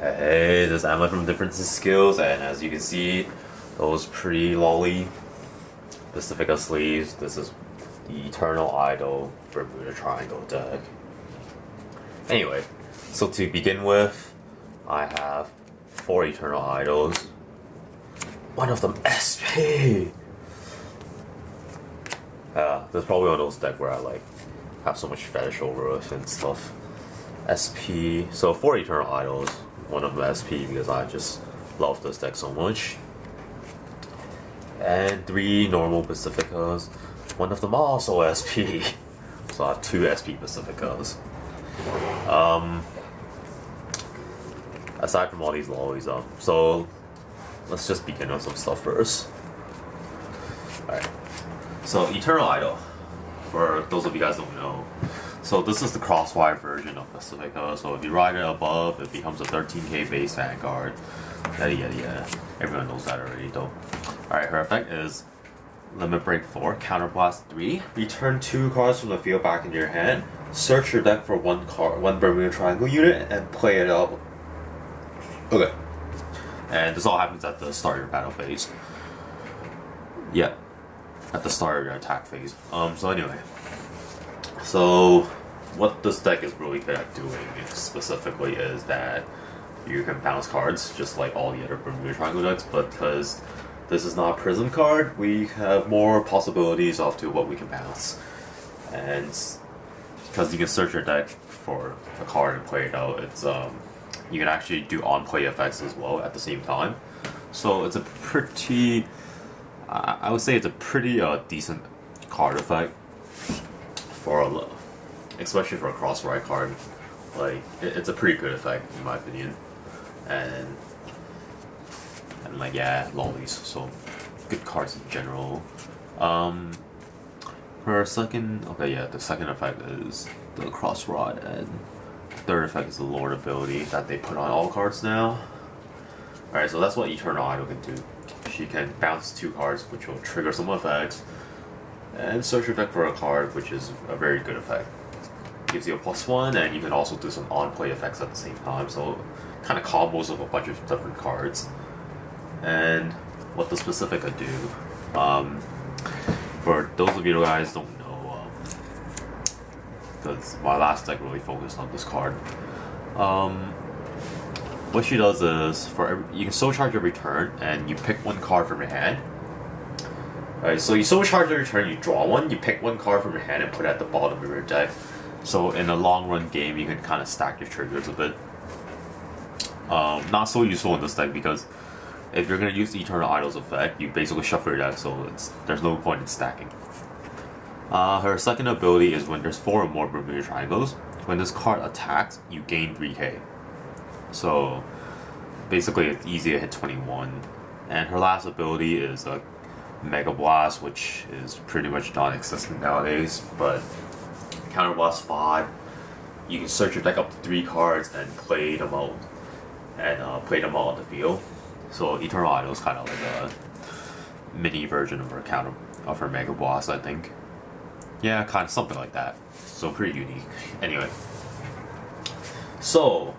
Hey, this is Amulet from Differences Skills, and as you can see, those pretty Loli Pacifica sleeves. This is the Eternal Idol Bermuda Triangle deck. Anyway, so to begin with, I have 4 Eternal Idols. One of them SP! This is probably one of those decks where I have so much fetish over it and stuff. SP, so 4 Eternal Idols. One of them SP because I just love this deck so much. And 3 normal Pacificas. One of them also SP. So I have 2 SP Pacificas. Aside from all these lollies so let's just begin with some stuff first. Alright. So Eternal Idol, for those of you guys who don't know. So this is the crosswire version of Pacifica. So if you ride it above, it becomes a 13k base Vanguard. Yada yada yada. Everyone knows that already though. Alright, her effect is Limit Break 4, Counterblast 3. Return 2 cards from the field back into your hand. Search your deck for one Bermuda Triangle unit and play it out. Okay. And this all happens at the start of your battle phase. Yeah. At the start of your attack phase. So anyway. So, what this deck is really good at doing specifically is that you can bounce cards just like all the other Bermuda Triangle decks, but because this is not a Prism card, we have more possibilities of to what we can bounce. And because you can search your deck for a card and play it out, it's you can actually do on-play effects as well at the same time. So it's a pretty, I would say it's a pretty decent card effect. Especially for a cross-ride card, it's a pretty good effect in my opinion, and yeah, lollies. So good cards in general. Her second, the second effect is the cross rod, and third effect is the Lord ability that they put on all cards now. Alright, so that's what Eternal Idol can do. She can bounce 2 cards, which will trigger some effects. And search your deck for a card, which is a very good effect. Gives you a +1, and you can also do some on-play effects at the same time, so kind of combos of a bunch of different cards. And what does Pacifica do? For those of you guys don't know, because my last deck really focused on this card. What she does is, you can soul charge your return, and you pick 1 card from your hand. Alright, so you soul charge your return, you draw 1, you pick 1 card from your hand and put it at the bottom of your deck. So in a long run game, you can kind of stack your triggers a bit. Not so useful in this deck because if you're going to use the Eternal Idol's effect, you basically shuffle your deck, so there's no point in stacking. Her second ability is when there's 4 or more Bermuda Triangles. When this card attacks, you gain 3k. So basically it's easy to hit 21. And her last ability is a Mega Blast, which is pretty much non-existent nowadays, but Counterblast 5, you can search your deck up to 3 cards and play them out, on the field. So Eternal Idol is kind of like a mini version of her Mega Blast, I think. Yeah, kind of something like that. So pretty unique. Anyway, so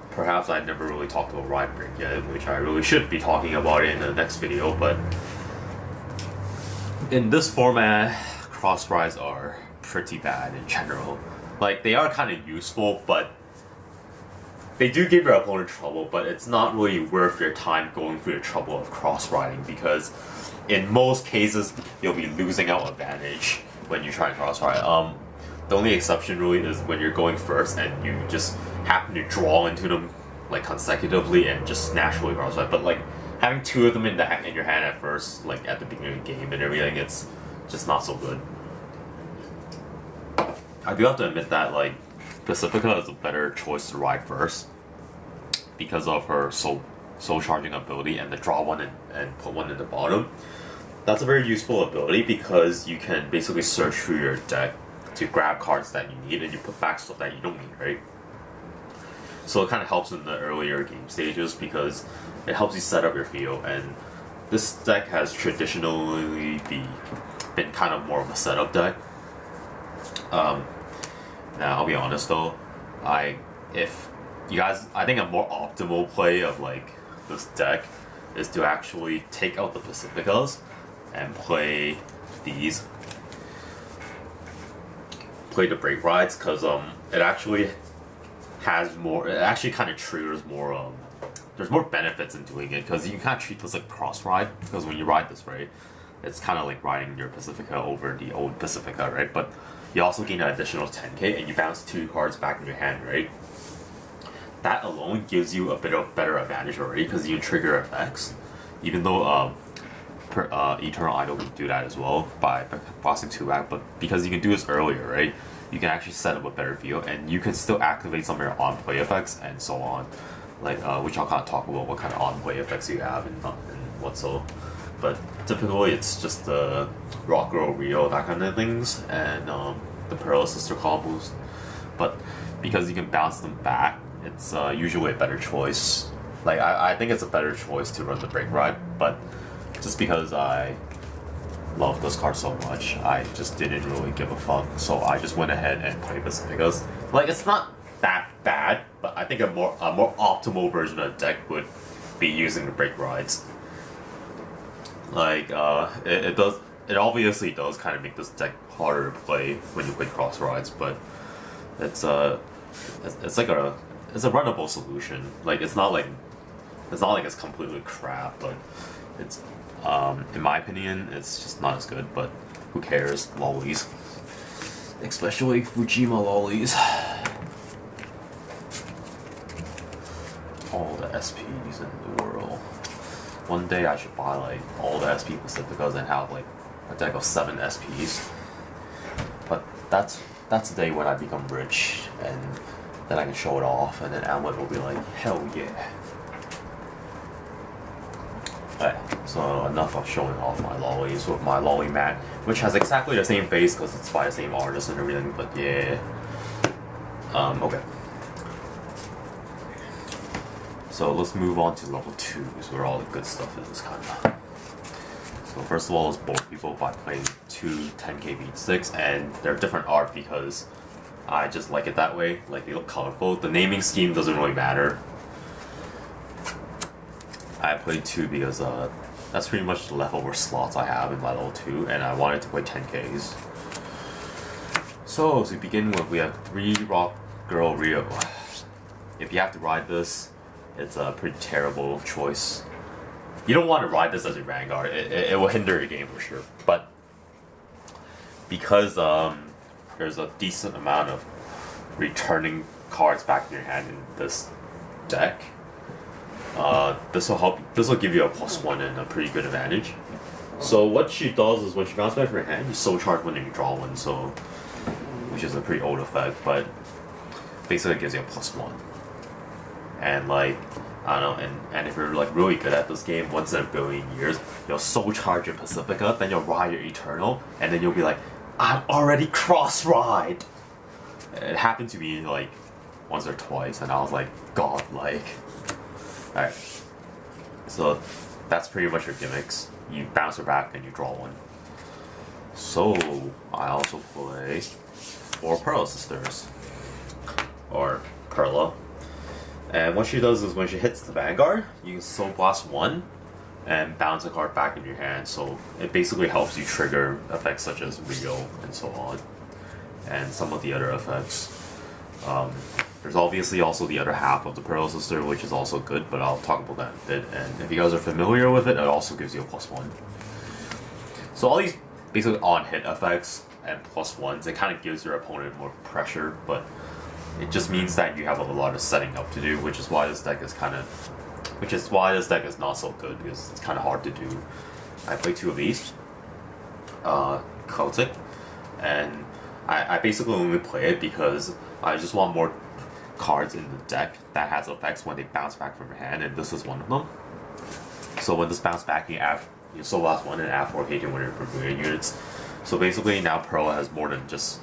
perhaps I never really talked about Rhyme Break yet, which I really should be talking about it in the next video, but in this format, cross rides are pretty bad in general. They are kind of useful, but they do give your opponent trouble, but it's not really worth your time going through the trouble of cross riding because in most cases, you'll be losing out advantage when you try and cross ride. The only exception really is when you're going first and you just happen to draw into them consecutively and just naturally cross ride, but having 2 of them in your hand at first, at the beginning of the game and everything, it's just not so good. I do have to admit that Pacifica is a better choice to ride first because of her soul charging ability and the draw 1 and put 1 in the bottom. That's a very useful ability because you can basically search through your deck to grab cards that you need and you put back stuff that you don't need, right? So it kind of helps in the earlier game stages because it helps you set up your field, and this deck has traditionally been kind of more of a setup deck. Now I'll be honest though, if you guys, I think a more optimal play of like this deck is to actually take out the Pacificas and play these. Play the Break Rides, because it actually has more, it actually kind of triggers more, there's more benefits in doing it, because you can kind of treat this like cross ride, because when you ride this, right, it's kind of like riding your Pacifica over the old Pacifica, right, but you also gain an additional 10k and you bounce 2 cards back in your hand, right. That alone gives you a bit of better advantage already, because you can trigger effects, even though Eternal Idol can do that as well by bossing 2 back, but because you can do this earlier, right, you can actually set up a better field, and you can still activate some of your on-play effects and so on, like which I'll kind of talk about what kind of on-play effects you have and what so. But typically it's just the Rock Girl Rio, that kind of things, and the Pearl Sister combos. But because you can bounce them back, it's usually a better choice. Like I think it's a better choice to run the Break Ride, but just because I love this card so much, I just didn't really give a fuck. So I just went ahead and played Pacificas. Like, it's not that bad, but I think a more optimal version of the deck would be using the Break Rides. Like, it obviously does kind of make this deck harder to play when you play Cross Rides, but it's a runnable solution. Like, it's not like it's completely crap, but it's in my opinion, it's just not as good, but who cares? Lolis. Especially Fujima Lolis. All the SPs in the world. One day I should buy like all the SP Pacificas and have like a deck of 7 SPs. But that's the day when I become rich, and then I can show it off, and then Amulet will be like, hell yeah. Alright, so enough of showing off my Lolis with my Loli mat, which has exactly the same face because it's by the same artist and everything, but yeah. Okay. So let's move on to level 2, where all the good stuff is, kinda. So first of all, let's bore people by playing 2 10k beat sticks, and they're different art because I just like it that way, like they look colorful. The naming scheme doesn't really matter. I played 2 because that's pretty much the leftover slots I have in my level 2, and I wanted to play 10Ks. So to begin with, we have 3 Rock Girl Rio. If you have to ride this, it's a pretty terrible choice. You don't want to ride this as a Vanguard, it will hinder the game for sure. But because there's a decent amount of returning cards back in your hand in this deck, this will give you a +1 and a pretty good advantage. So what she does is when she bounces back from your hand, you soul charge when you draw one, so which is a pretty old effect, but basically it gives you a +1. And like, I don't know, and if you're like really good at this game, once in a billion years, you'll soul charge your Pacifica, then you'll ride your Eternal, and then you'll be like, I'm already cross ride. It happened to me like once or twice, and I was like, godlike. Alright, so that's pretty much your gimmicks. You bounce her back and you draw one. So I also play 4 Pearl Sisters, or Perla. And what she does is when she hits the Vanguard, you can Soul Blast 1 and bounce a card back in your hand. So it basically helps you trigger effects such as Rio and so on, and some of the other effects. There's obviously also the other half of the Pearl Sister, which is also good, but I'll talk about that in a bit. And if you guys are familiar with it, it also gives you a +1. So all these basically on-hit effects and +1s, it kind of gives your opponent more pressure, but it just means that you have a lot of setting up to do, which is why this deck is not so good, because it's kind of hard to do. I play 2 of these, Celtic, and I basically only play it because I just want more cards in the deck that has effects when they bounce back from your hand, and this is one of them. So when this bounce back, you Soul Blast 1 and add 4 Hagen when you're Bermuda units. So basically now Pearl has more than just...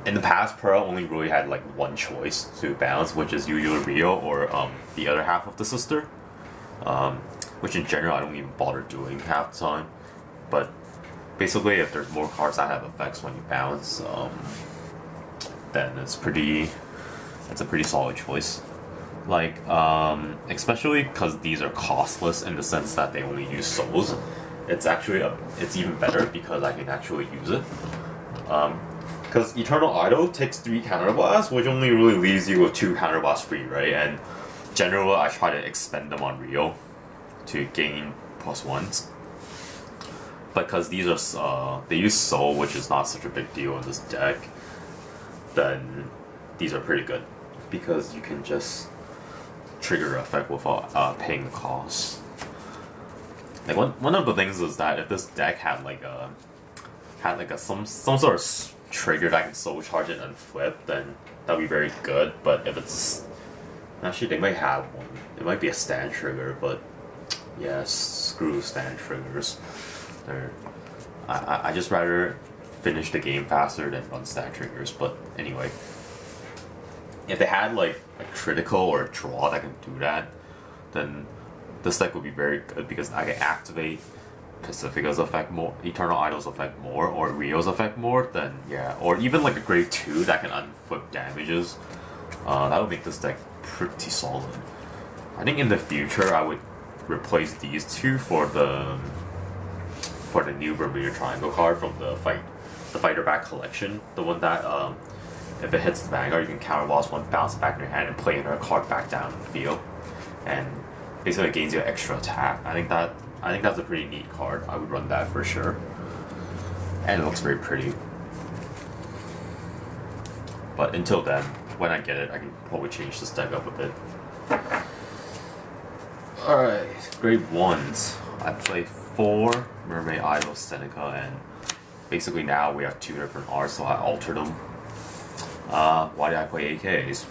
In the past, Pearl only really had like one choice to bounce, which is usually Rio or the other half of the sister. Which in general I don't even bother doing half the time. But basically if there's more cards that have effects when you bounce, then it's a pretty solid choice. Like, especially because these are costless in the sense that they only use souls. It's actually it's even better because I can actually use it. Because Eternal Idol takes 3 counterblasts, which only really leaves you with 2 counterblasts free, right? And generally, I try to expend them on Rio to gain +1s. But because these are they use soul, which is not such a big deal in this deck, then these are pretty good because you can just trigger the effect without paying the cost. Like one of the things is that if this deck had like a some sort of trigger that can soul charge it and flip, then that'd be very good. But if it's actually, they might have one. It might be a stand trigger, but yeah, screw stand triggers. I just rather finish the game faster than run stand triggers. But anyway, if they had like a critical or a draw that can do that, then this deck would be very good because I can activate Pacifica's effect more, Eternal Idol's effect more, or Rio's effect more. Then yeah, or even like a grade 2 that can unflip damages. That would make this deck pretty solid. I think in the future I would replace these two for the new Bermuda Triangle card from the Fighter Back collection. The one that if it hits the Vanguard, you can counter boss 1, bounce it back in your hand, and play another card back down in the field, and basically it gains you extra attack. I think that's a pretty neat card. I would run that for sure, and it looks very pretty. But until then, when I get it, I can probably change this deck up a bit. Alright, grade 1s. I play 4 Mermaid Idol Seneca, and basically now we have 2 different arts, so I altered them. Why did I play AKs?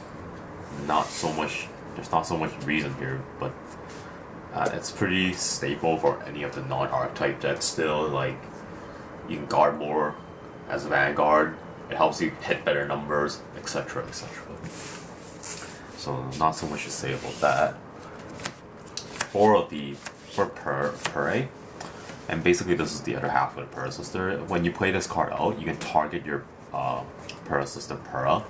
There's not so much reason here, but it's pretty staple for any of the non-archetype decks still. Like, you can guard more as a Vanguard, it helps you hit better numbers, etc, etc. So not so much to say about that. For Purre, and basically this is the other half of the Purra Sister. When you play this card out, you can target your Purra Sister Purra,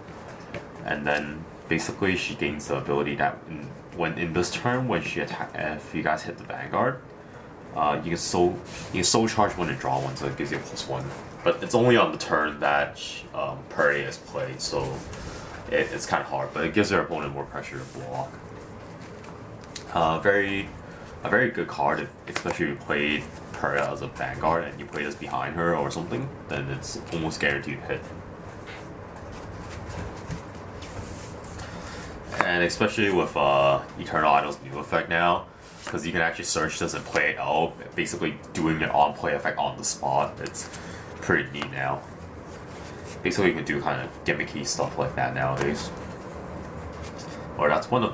and then basically she gains the ability that when in this turn, when she if you guys hit the Vanguard, you can soul charge one and draw one, so it gives you a +1. But it's only on the turn that Purre is played, so it's kind of hard. But it gives your opponent more pressure to block. A very good card, especially if you played Purra as a Vanguard and you play this behind her or something, then it's almost guaranteed hit. And especially with Eternal Idol's new effect now, because you can actually search this and play it out, basically doing an on-play effect on the spot. It's pretty neat now. Basically, you can do kind of gimmicky stuff like that nowadays. Or that's one of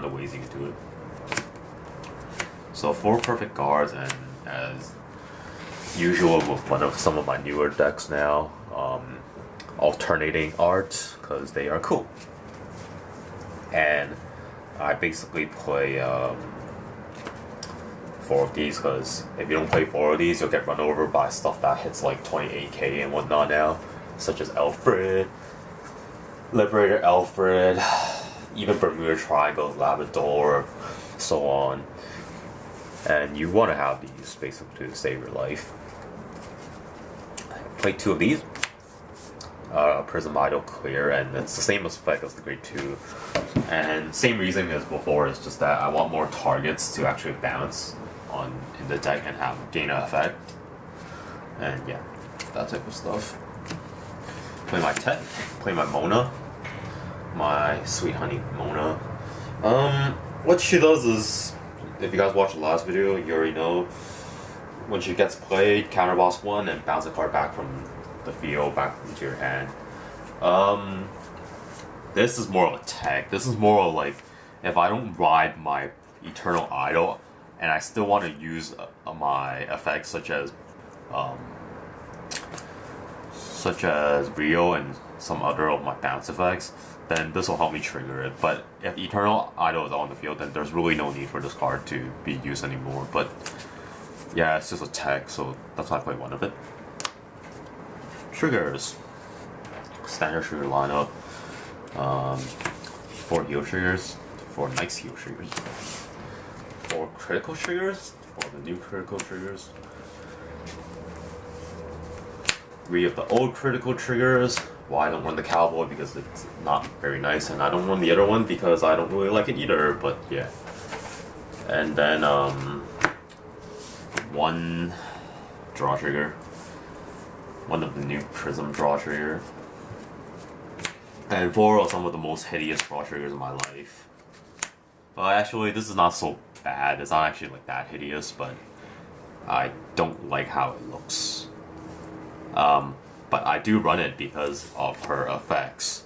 the ways you can do it. So 4 perfect guards, and as usual with some of my newer decks now, alternating art because they are cool. And I basically play 4 of these because if you don't play 4 of these, you'll get run over by stuff that hits like 28k and whatnot now, such as Alfred, Liberator Alfred, even Bermuda Triangle, Labrador, so on. And you want to have these basically to save your life. Play 2 of these. Prism Idol Clear, and it's the same effect as the grade 2. And same reason as before, it's just that I want more targets to actually bounce on in the deck and gain an effect. And yeah, that type of stuff. Play my Tet, play my Mona. My sweet honey Mona. What she does is, if you guys watched the last video, you already know, when she gets played, counter boss 1 and bounce a card back from the field back into your hand. This is more of a tech. This is more of like, if I don't ride my Eternal Idol and I still want to use my effects such as Rio and some other of my bounce effects, then this will help me trigger it. But if Eternal Idol is on the field, then there's really no need for this card to be used anymore. But yeah, it's just a tech, so that's why I play 1 of it. Triggers. Standard trigger lineup. 4 heal triggers, 4 nice heal triggers, 4 critical triggers, 4 the new critical triggers, 3 of the old critical triggers. Well, I don't run the cowboy because it's not very nice, and I don't run the other one because I don't really like it either, but yeah. And then 1 draw trigger, 1 of the new prism draw trigger, and 4 of some of the most hideous draw triggers in my life. Well, actually, this is not so bad. It's not actually like that hideous, but I don't like how it looks. But I do run it because of her effects.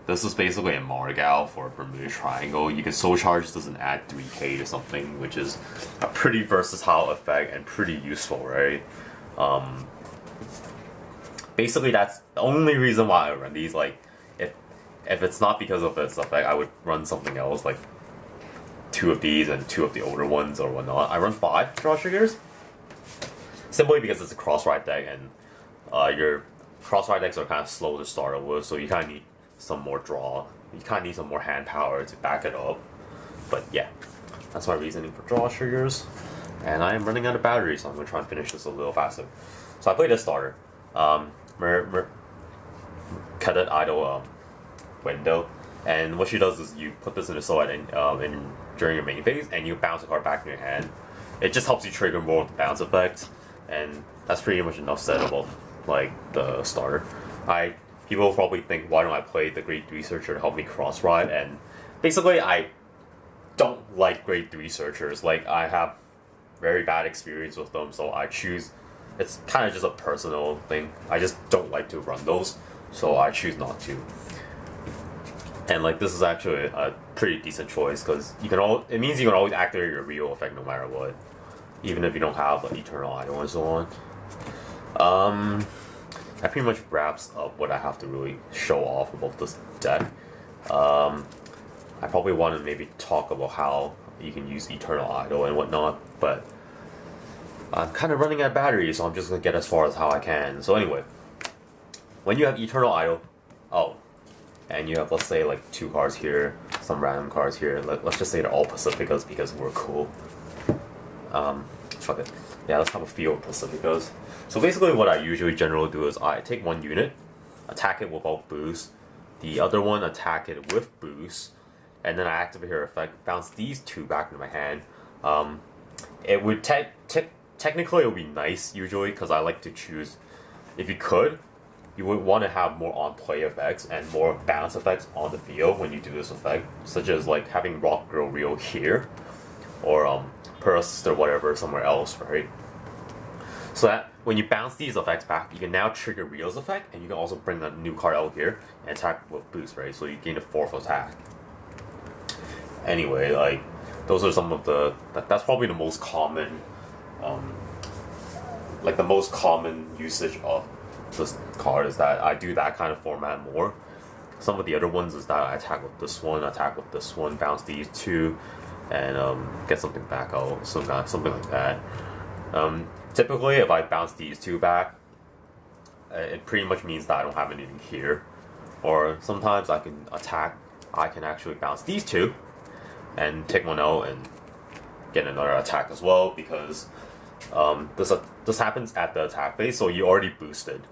This is basically a Margal for Bermuda Triangle. You can Soul Charge this and add 3k to something, which is a pretty versatile effect and pretty useful, right? Basically, that's the only reason why I run these. Like, if it's not because of its effect, I would run something else, like 2 of these and 2 of the older ones or whatnot. I run 5 draw triggers, simply because it's a cross-ride deck, and your cross-ride decks are kind of slow to start with, so you kind of need some more draw. You kind of need some more hand power to back it up. But yeah, that's my reasoning for draw triggers. And I am running out of battery, so I'm going to try and finish this a little faster. So I played this starter. Cadet Idol window. And what she does is you put this in the slot during your main phase, and you bounce a card back in your hand. It just helps you trigger more of the bounce effect. And that's pretty much enough said about like the starter. People probably think, why don't I play the Grade 3 Searcher to help me cross ride? And basically, I don't like Grade 3 Searchers. Like, I have very bad experience with them, so I choose. It's kind of just a personal thing. I just don't like to run those, so I choose not to. And like, this is actually a pretty decent choice because it means you can always activate your real effect no matter what, even if you don't have like Eternal Idol and so on. That pretty much wraps up what I have to really show off about this deck. I probably want to maybe talk about how you can use Eternal Idol and whatnot, but I'm kind of running out of battery, so I'm just going to get as far as how I can. So anyway, when you have Eternal Idol, and you have, let's say, like 2 cards here, some random cards here, let's just say they're all Pacificas because we're cool. Fuck it. Yeah, let's have a few of Pacificas. So basically what I usually generally do is I take 1 unit, attack it without boost, the other one attack it with boost, and then I activate her effect, bounce these 2 back into my hand. It would technically it would be nice usually because I like to choose, if you could, you would want to have more on-play effects and more bounce effects on the field when you do this effect, such as like having Rock Girl Rio here, or Pearl Sister whatever somewhere else, right? So that when you bounce these effects back, you can now trigger Rio's effect, and you can also bring a new card out here and attack with boost, right? So you gain a 4th attack. Anyway, like, those are some of that's probably the most common, like the most common usage of this card is that I do that kind of format more. Some of the other ones is that I attack with this one, bounce these 2, and get something back out, something like that. Typically, if I bounce these 2 back, it pretty much means that I don't have anything here. Or sometimes I can actually bounce these 2 and take 1 out and get another attack as well, because this happens at the attack phase, so you already boosted.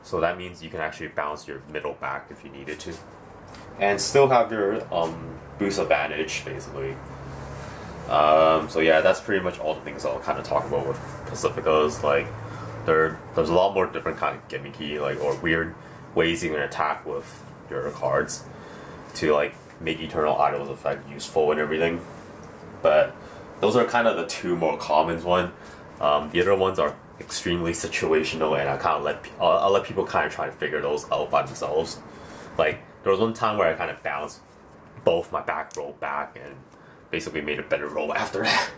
So that means you can actually bounce your middle back if you needed to, and still have your boost advantage, basically. So yeah, that's pretty much all the things I'll kind of talk about with Pacificas. Like, there's a lot more different kind of gimmicky, like, or weird ways you can attack with your cards to like make Eternal Idol's effect useful and everything. But those are kind of the 2 more common ones. The other ones are extremely situational, and I'll let people kind of try to figure those out by themselves. Like, there was one time where I kind of bounced both my back row back and basically made a better roll after that.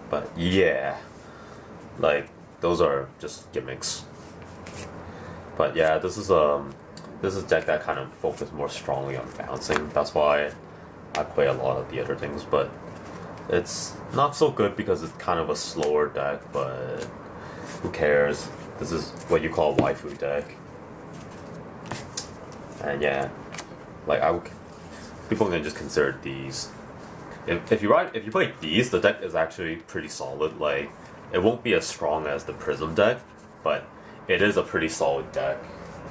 But yeah, like, those are just gimmicks. But yeah, this is a deck that kind of focuses more strongly on bouncing. That's why I play a lot of the other things, but it's not so good because it's kind of a slower deck, but who cares? This is what you call a waifu deck. And yeah, like, people can just consider these. If you play these, the deck is actually pretty solid. Like, it won't be as strong as the Prism deck, but it is a pretty solid deck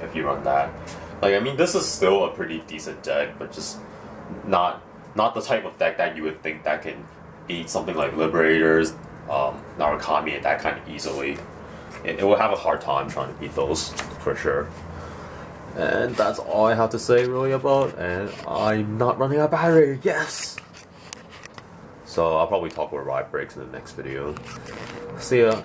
if you run that. Like, I mean, this is still a pretty decent deck, but just not the type of deck that you would think that can beat something like Liberators, Narukami, and that kind of easily. It will have a hard time trying to beat those, for sure. And that's all I have to say really about, and I'm not running out of battery, yes! So I'll probably talk about Riot Breaks in the next video. See ya!